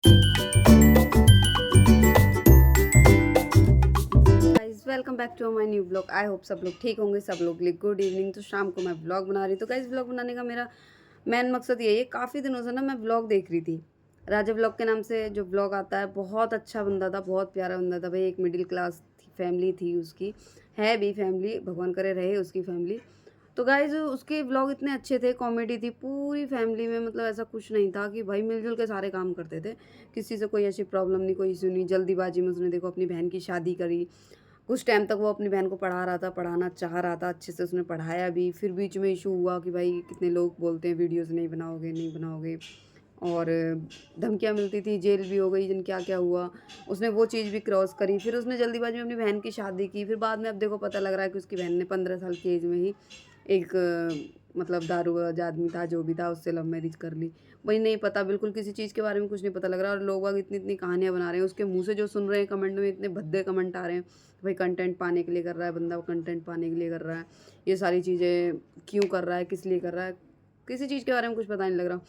Guys welcome back to my new blog. I hope सब लोग ठीक होंगे, सब लोग लिए गुड इवनिंग। तो शाम को मैं ब्लॉग बना रही हूँ। तो गाइस ब्लॉग बनाने का मेरा मेन मकसद यही है। काफ़ी दिनों से ना मैं ब्लॉग देख रही थी। राजा ब्लॉग के नाम से जो ब्लॉग आता है, बहुत अच्छा बंदा था, बहुत प्यारा बंदा था भाई। एक मिडिल क्लास फैमिली थी उसकी, है भी फैमिली, भगवान करे रहे उसकी फैमिली। तो गाइज़ उसके व्लॉग इतने अच्छे थे, कॉमेडी थी, पूरी फैमिली में मतलब ऐसा कुछ नहीं था कि भाई मिल-जुल के सारे काम करते थे। किसी से कोई ऐसी प्रॉब्लम नहीं, कोई इश्यू नहीं। जल्दीबाजी में उसने देखो अपनी बहन की शादी करी। कुछ टाइम तक वो अपनी बहन को पढ़ा रहा था, पढ़ाना चाह रहा था, अच्छे से उसने पढ़ाया भी। फिर बीच में इश्यू हुआ कि भाई कितने लोग बोलते हैं वीडियोज़ नहीं बनाओगे, नहीं बनाओगे, और धमकियाँ मिलती थी, जेल भी हो गई, जन क्या-क्या हुआ। उसने वो चीज़ भी क्रॉस करी। फिर उसने जल्दीबाजी में अपनी बहन की शादी की। फिर बाद में अब देखो पता लग रहा है कि उसकी बहन ने 15 साल की एज में ही एक मतलब दारूबाज आदमी था, जो भी था, उससे लव मैरिज कर ली। वही नहीं पता, बिल्कुल किसी चीज़ के बारे में कुछ नहीं पता लग रहा, और लोग बाग इतनी-इतनी कहानियाँ बना रहे हैं। उसके मुँह से जो सुन रहे हैं कमेंट में, इतने भद्दे कमेंट आ रहे हैं, भाई कंटेंट पाने के लिए कर रहा है बंदा, वो कंटेंट पाने के लिए कर रहा है। ये सारी चीज़ें क्यों कर रहा है, किस लिए कर रहा है, किसी चीज़ के बारे में कुछ पता नहीं लग रहा।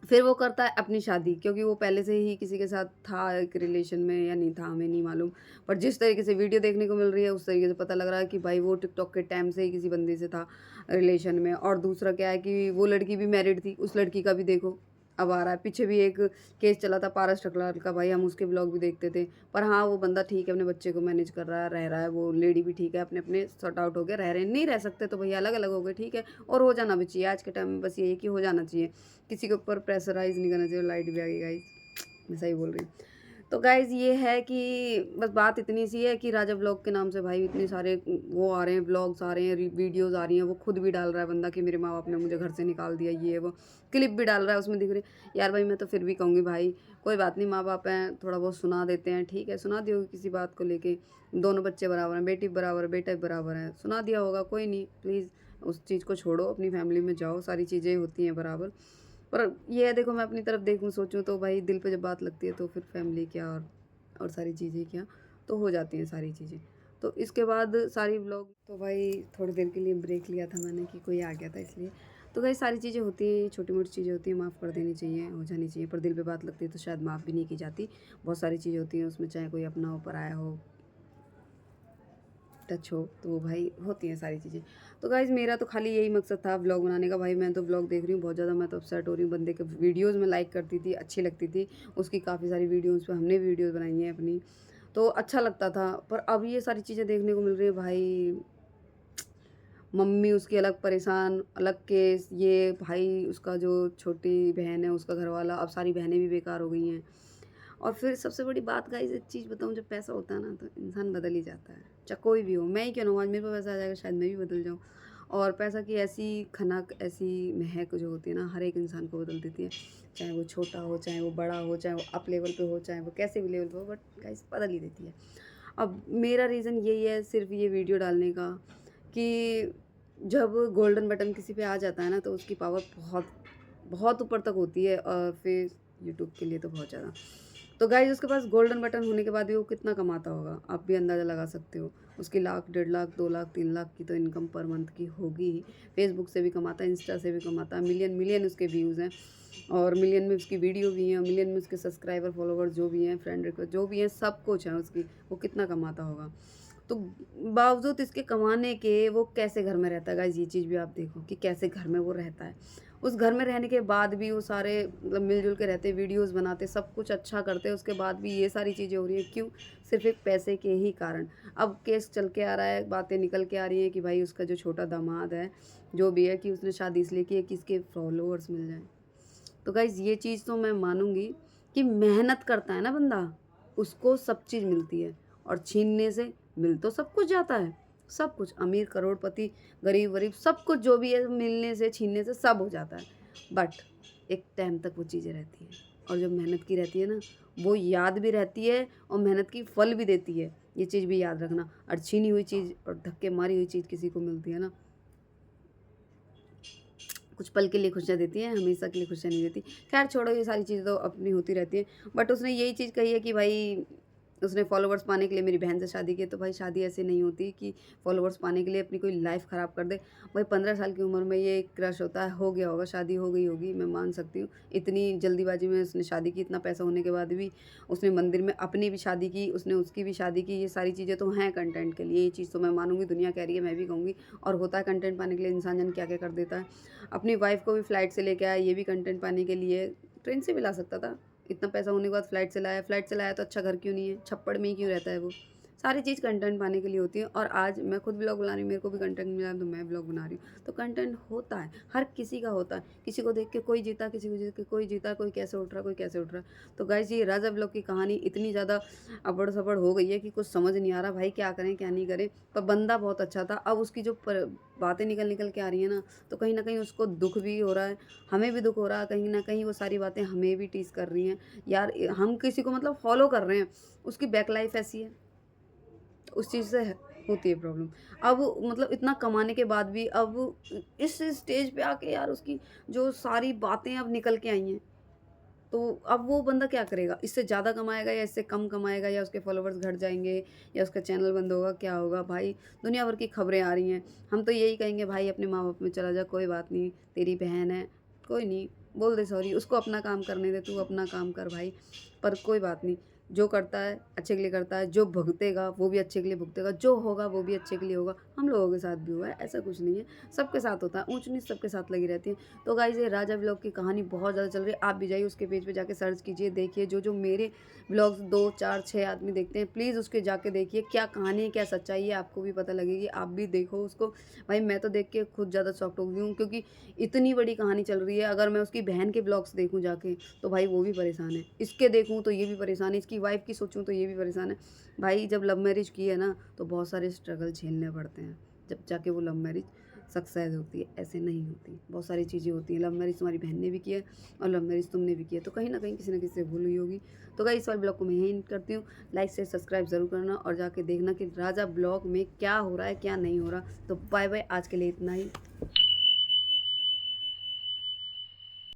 फिर वो करता है अपनी शादी, क्योंकि वो पहले से ही किसी के साथ था एक रिलेशन में या नहीं था, हमें नहीं मालूम। पर जिस तरीके से वीडियो देखने को मिल रही है, उस तरीके से पता लग रहा है कि भाई वो टिकटॉक के टाइम से ही किसी बंदे से था रिलेशन में। और दूसरा क्या है कि वो लड़की भी मैरिड थी, उस लड़की का भी देखो अब आ रहा है। पीछे भी एक केस चला था पारस ठकराल का, भाई हम उसके ब्लॉग भी देखते थे। पर हाँ, वो बंदा ठीक है, अपने बच्चे को मैनेज कर रहा है, रह रहा है। वो लेडी भी ठीक है, अपने-अपने सॉर्ट आउट हो गए, रह रहे हैं। नहीं रह सकते तो भैया अलग-अलग हो गए, ठीक है। और हो जाना भी चाहिए, आज के टाइम में बस यही है कि हो जाना चाहिए। किसी के ऊपर प्रेशराइज़ नहीं करना चाहिए। लाइट भी आ गई गाइज़, मैं सही बोल रही हूँ। तो गाइज़ ये है कि बस बात इतनी सी है कि राजा व्लॉग के नाम से भाई इतने सारे वो आ रहे हैं, व्लॉग्स आ रहे हैं, वीडियोज़ आ रही हैं। वो खुद भी डाल रहा है बंदा कि मेरे माँ-बाप ने मुझे घर से निकाल दिया, ये वो। क्लिप भी डाल रहा है, उसमें दिख रही है। यार भाई मैं तो फिर भी कहूँगी भाई, कोई बात नहीं, माँ-बाप हैं, थोड़ा बहुत सुना देते हैं, ठीक है, सुना दिया होगा किसी बात को लेके। दोनों बच्चे बराबर हैं, बेटी बराबर है, बेटा भी बराबर है, सुना दिया होगा, कोई नहीं, प्लीज़ उस चीज़ को छोड़ो, अपनी फैमिली में जाओ, सारी चीज़ें होती हैं बराबर। पर ये है, देखो मैं अपनी तरफ देखूँ सोचूँ तो भाई दिल पे जब बात लगती है तो फिर फैमिली क्या और सारी चीज़ें क्या, तो हो जाती हैं सारी चीज़ें। तो इसके बाद सारी व्लॉग तो भाई थोड़ी देर के लिए ब्रेक लिया था मैंने कि कोई आ गया था इसलिए। तो भाई सारी चीज़ें होती हैं, छोटी-मोटी चीज़ें होती हैं, माफ़ कर देनी चाहिए, हो जानी चाहिए, पर दिल पे बात लगती है तो शायद माफ़ भी नहीं की जाती। बहुत सारी चीज़ें होती हैं उसमें, चाहे कोई अपना हो, पराया हो, टच हो, तो भाई होती हैं सारी चीज़ें। तो गाइज़ मेरा तो खाली यही मकसद था व्लॉग बनाने का। भाई मैं तो व्लॉग देख रही हूँ बहुत ज़्यादा, मैं तो अपसेट हो रही हूँ। बंदे के वीडियोज़ मैं लाइक करती थी, अच्छी लगती थी। उसकी काफ़ी सारी वीडियोज़ पे हमने वीडियोज़ बनाई हैं अपनी, तो अच्छा लगता था। पर अब ये सारी चीज़ें देखने को मिल रही है भाई, मम्मी उसकी अलग परेशान, अलग केस, ये भाई उसका जो छोटी बहन है उसका घरवाला, अब सारी बहनें भी बेकार हो गई हैं। और फिर सबसे बड़ी बात गाइस, एक चीज़ बताऊँ, जब पैसा होता है ना तो इंसान बदल ही जाता है। चाहे कोई भी हो, मैं ही क्यों ना हूँ, आज मेरे पास पैसा आ जाएगा शायद मैं भी बदल जाऊँ। और पैसा की ऐसी खनक, ऐसी महक जो होती है ना, हर एक इंसान को बदल देती है। चाहे वो छोटा हो, चाहे वो बड़ा हो, चाहे वो अप लेवल पे हो, चाहे वो कैसे भी लेवल पे हो, बट गाइस बदल ही देती है। अब मेरा रीज़न यही है सिर्फ़ ये वीडियो डालने का, कि जब गोल्डन बटन किसी पे आ जाता है ना तो उसकी पावर बहुत बहुत ऊपर तक होती है, और फिर यूट्यूब के लिए तो बहुत ज़्यादा। तो गाइज़ उसके पास गोल्डन बटन होने के बाद भी वो कितना कमाता होगा, आप भी अंदाज़ा लगा सकते हो। उसकी लाख, 1.5 लाख, 2 लाख, 3 लाख की तो इनकम पर मंथ की होगी ही। फेसबुक से भी कमाता है, इंस्टा से भी कमाता है, मिलियन मिलियन उसके व्यूज़ हैं, और मिलियन में उसकी वीडियो भी हैं, मिलियन में उसके सब्सक्राइबर, फॉलोवर्स जो भी हैं, फ्रेंड रिक्वेस्ट जो भी हैं, सब कुछ है उसकी। वो कितना कमाता होगा। तो बावजूद इसके कमाने के वो कैसे घर में रहता है गाइज़, ये चीज़ भी आप देखो कि कैसे घर में वो रहता है। उस घर में रहने के बाद भी वो सारे मतलब मिल-जुल के रहते, वीडियोज़ बनाते, सब कुछ अच्छा करते, उसके बाद भी ये सारी चीज़ें हो रही हैं, क्यों? सिर्फ़ एक पैसे के ही कारण। अब केस चल के आ रहा है, बातें निकल के आ रही हैं कि भाई उसका जो छोटा दामाद है, जो भी है, कि उसने शादी इसलिए की है कि इसके फॉलोअर्स मिल जाएँ। तो गाइज़ ये चीज़ तो मैं मानूँगी कि मेहनत करता है ना बंदा, उसको सब चीज़ मिलती है, और छीनने से मिल तो सब कुछ जाता है, सब कुछ, अमीर, करोड़पति, गरीब-वरीब, सब कुछ जो भी है मिलने से, छीनने से सब हो जाता है। बट एक टाइम तक वो चीज़ें रहती हैं, और जो मेहनत की रहती है ना, वो याद भी रहती है और मेहनत की फल भी देती है। ये चीज़ भी याद रखना, और छीनी हुई चीज़ और धक्के मारी हुई चीज़ किसी को मिलती है ना, कुछ पल के लिए खुशियाँ देती हैं, हमेशा के लिए खुशियाँ नहीं देती। ख़ैर छोड़ो, ये सारी चीज़ें तो अपनी होती रहती हैं। बट उसने यही चीज़ कही है कि भाई उसने फॉलोवर्स पाने के लिए मेरी बहन से शादी की। तो भाई शादी ऐसे नहीं होती कि फॉलोवर्स पाने के लिए अपनी कोई लाइफ़ ख़राब कर दे। भाई 15 साल की उम्र में ये क्रश होता है, हो गया होगा, शादी हो गई होगी, मैं मान सकती हूँ। इतनी जल्दीबाज़ी में उसने शादी की, इतना पैसा होने के बाद भी उसने मंदिर में अपनी भी शादी की, उसने उसकी भी शादी की। ये सारी चीज़ें तो हैं कंटेंट के लिए, ये चीज़ तो मैं मानूँगी, दुनिया कह रही है, मैं भी कहूँगी। और होता है कंटेंट पाने के लिए, इंसान जाने क्या-क्या कर देता है। अपनी वाइफ़ को भी फ्लाइट से लेके आया, ये भी कंटेंट पाने के लिए। ट्रेन से भी ला सकता था। इतना पैसा होने के बाद फ्लाइट से लाया तो अच्छा घर क्यों नहीं है? छप्पड़ में ही क्यों रहता है वो? सारी चीज़ कंटेंट पाने के लिए होती है। और आज मैं खुद व्लॉग बना रही हूँ, मेरे को भी कंटेंट मिला है तो मैं व्लॉग बना रही हूँ। तो कंटेंट होता है, हर किसी का होता है। किसी को देख के कोई जीता, किसी को देख के कोई जीता, कोई कैसे उठ रहा, कोई कैसे उठ रहा। तो गाइज़ ये राजा व्लॉग की कहानी इतनी ज़्यादा अबड़-सबड़ हो गई है कि कुछ समझ नहीं आ रहा भाई, क्या करें, क्या नहीं करें। पर बंदा बहुत अच्छा था। अब उसकी जो बातें निकल के आ रही हैं ना, तो कहीं न कहीं उसको दुःख भी हो रहा है, हमें भी दुःख हो रहा है। कहीं न कहीं वो सारी बातें हमें भी टीज़ कर रही हैं। यार हम किसी को मतलब फ़ॉलो कर रहे हैं, उसकी बैक लाइफ़ ऐसी है, तो उस चीज़ से होती है प्रॉब्लम। अब मतलब इतना कमाने के बाद भी अब इस स्टेज पे आके यार उसकी जो सारी बातें अब निकल के आई हैं, तो अब वो बंदा क्या करेगा? इससे ज़्यादा कमाएगा या इससे कम कमाएगा, या उसके फ़ॉलोवर्स घट जाएँगे या उसका चैनल बंद होगा, क्या होगा? भाई दुनिया भर की खबरें आ रही हैं। हम तो यही कहेंगे भाई अपने माँ-बाप में चला जा, कोई बात नहीं, तेरी बहन है, कोई नहीं, बोल दे सॉरी, उसको अपना काम करने दे, तू अपना काम कर भाई। पर कोई बात नहीं, जो करता है अच्छे के लिए करता है, जो भुगतेगा वो भी अच्छे के लिए भुगतेगा, जो होगा वो भी अच्छे के लिए होगा। हम लोगों के साथ भी हुआ है, ऐसा कुछ नहीं है, सबके साथ होता है, ऊँच-नीच सबके साथ लगी रहती है। तो गाइज़ ये राजा व्लॉग की कहानी बहुत ज़्यादा चल रही है। आप भी जाइए उसके पेज पे जाके सर्च कीजिए, देखिए जो मेरे व्लॉग्स 2, 4, 6 आदमी देखते हैं, प्लीज़ उसके जाके देखिए क्या कहानी है, क्या सच्चाई है, आपको भी पता लगेगी। आप भी देखो उसको। भाई मैं तो देख के खुद ज़्यादा शॉक्ड हो गई हूँ, क्योंकि इतनी बड़ी कहानी चल रही है। अगर मैं उसकी बहन के व्लॉग्स देखूँ जाके, तो भाई वो भी परेशान है। इसके देखूँ तो ये भी परेशान है, इसकी वाइफ़ की सोचूँ तो ये भी परेशान है। भाई जब लव मैरिज की है ना, तो बहुत सारे स्ट्रगल झेलने पड़ते हैं, जब जाके वो लव मैरिज सक्सेस होती है, ऐसे नहीं होती। बहुत सारी चीज़ें होती हैं। लव मैरिज तुम्हारी बहन ने भी की है और लव मैरिज तुमने भी की है, तो कहीं न कहीं किसी न किसी से भूल हुई होगी। तो गाइस इस वाले ब्लॉग को मैं यहीं एंड करती हूँ। लाइक, शेयर, सब्सक्राइब ज़रूर करना और जाके देखना कि राजा ब्लॉग में क्या हो रहा है, क्या नहीं हो रहा। तो बाय बाय, आज के लिए इतना ही।